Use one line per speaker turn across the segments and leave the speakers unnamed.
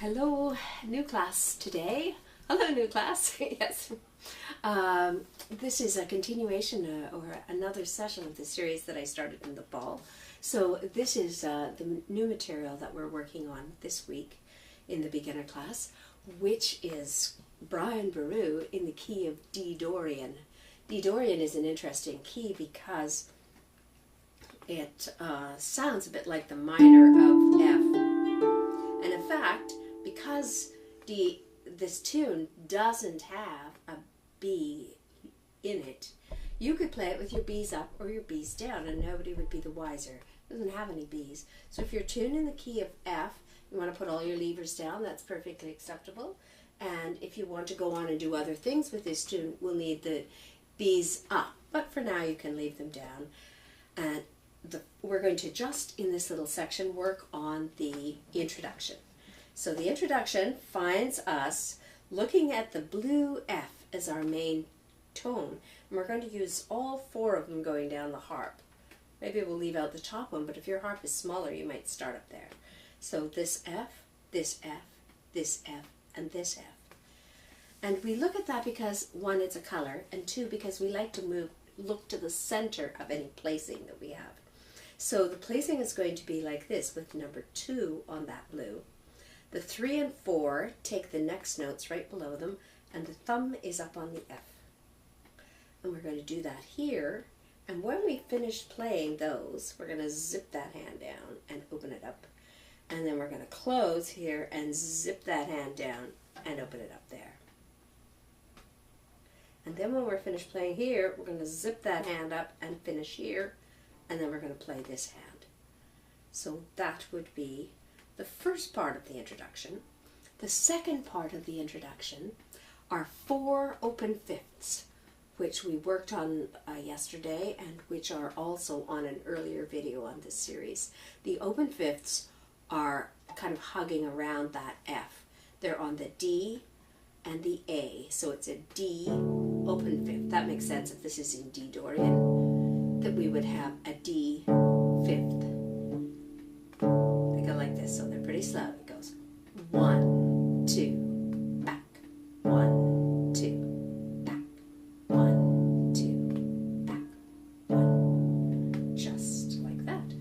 Hello, new class today. Hello, new class. Yes. This is a continuation or another session of the series that I started in the fall. So this is the new material that we're working on this week in the beginner class, which is Brian Boru in the key of D dorian. D dorian is an interesting key because it sounds a bit like the minor of F. And in fact, because this tune doesn't have a B in it, you could play it with your B's up or your B's down and nobody would be the wiser. It doesn't have any B's. So if you're tuned in the key of F, you want to put all your levers down, that's perfectly acceptable. And if you want to go on and do other things with this tune, we'll need the B's up. But for now you can leave them down. And we're going to just in this little section work on the introduction. So the introduction finds us looking at the blue F as our main tone. And we're going to use all four of them going down the harp. Maybe we'll leave out the top one, but if your harp is smaller, you might start up there. So this F, this F, this F, and this F. And we look at that because, one, it's a color, and two, because we like to look to the center of any placing that we have. So the placing is going to be like this with number 2 on that blue. The 3 and 4 take the next notes right below them, and the thumb is up on the F. And we're going to do that here, and when we finish playing those, we're going to zip that hand down and open it up. And then we're going to close here and zip that hand down and open it up there. And then when we're finished playing here, we're going to zip that hand up and finish here, and then we're going to play this hand. So that would be the first part of the introduction. The second part of the introduction are 4 open fifths, which we worked on yesterday and which are also on an earlier video on this series. The open fifths are kind of hugging around that F. They're on the D and the A, so it's a D open fifth. That makes sense if this is in D dorian, that we would have a D fifth. They go like this, so they're pretty slow. It goes 1, 2, back, 1, 2, back, 1, 2, back, 1, just like that.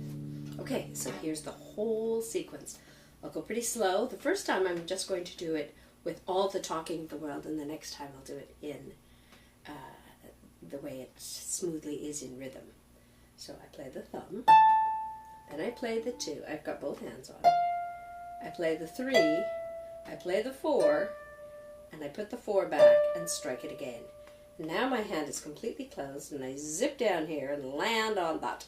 Okay, so here's the whole sequence. I'll go pretty slow. The first time I'm just going to do it with all the talking of the world, and the next time I'll do it in the way it smoothly is in rhythm. So I play the thumb, then I play the 2, I've got both hands on. I play the 3, I play the 4, and I put the 4 back and strike it again. Now my hand is completely closed and I zip down here and land on that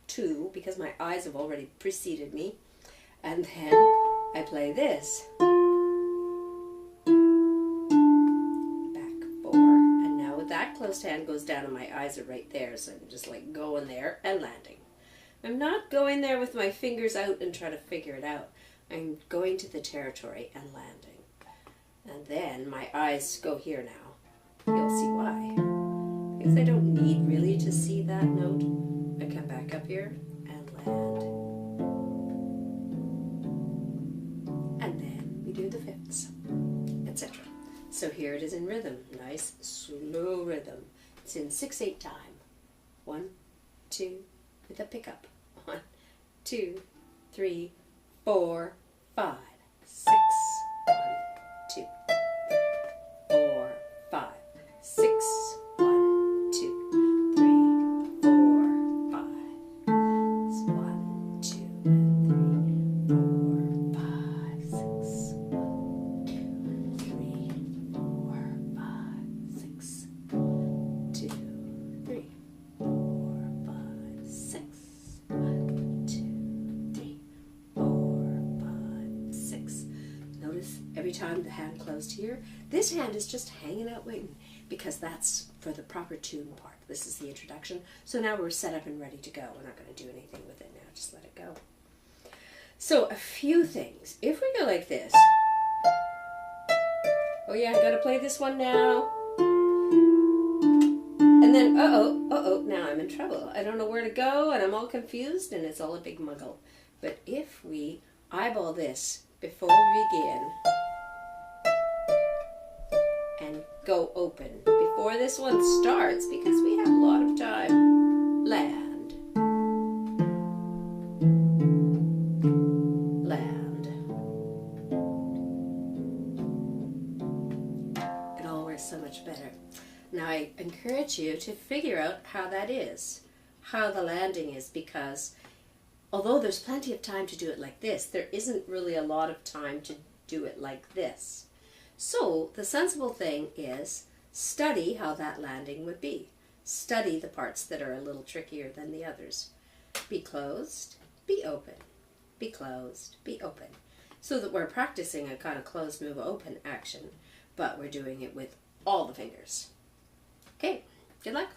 2 because my eyes have already preceded me. And then I play this. That closed hand goes down and my eyes are right there, so I'm just like going there and landing. I'm not going there with my fingers out and trying to figure it out. I'm going to the territory and landing. And then my eyes go here now. You'll see why. Because I don't need really to see that note. I come back up here and land. And then we do the fifths, etc. So here it is in rhythm, nice slow rhythm. It's in 6/8 time. 1, 2, with a pickup. 1, 2, 3, 4, 5, 6. 1, 2, 4, 5, 6. 1, 2, 3, 4, 5. 1, 2, and 3, 4, 5, 6. 1, 2, 3. 6, 2, 3, 4, 5, 6. 1, 2, 3, 4, 5, 6. Notice every time the hand closed here, this hand is just hanging out waiting because that's for the proper tune part. This is the introduction. So now we're set up and ready to go. We're not going to do anything with it now. Just let it go. So a few things. If we go like this. Oh yeah, I gotta play this one now. And then, now I'm in trouble. I don't know where to go and I'm all confused and it's all a big muggle. But if we eyeball this before we begin. And go open before this one starts, because we have a lot of time. Land. Land. It all works so much better. Now I encourage you to figure out how that is, how the landing is, because although there's plenty of time to do it like this, there isn't really a lot of time to do it like this. So the sensible thing is study how that landing would be. Study the parts that are a little trickier than the others. Be closed, be open, be closed, be open. So that we're practicing a kind of closed, move, open action, but we're doing it with all the fingers. Okay, good luck.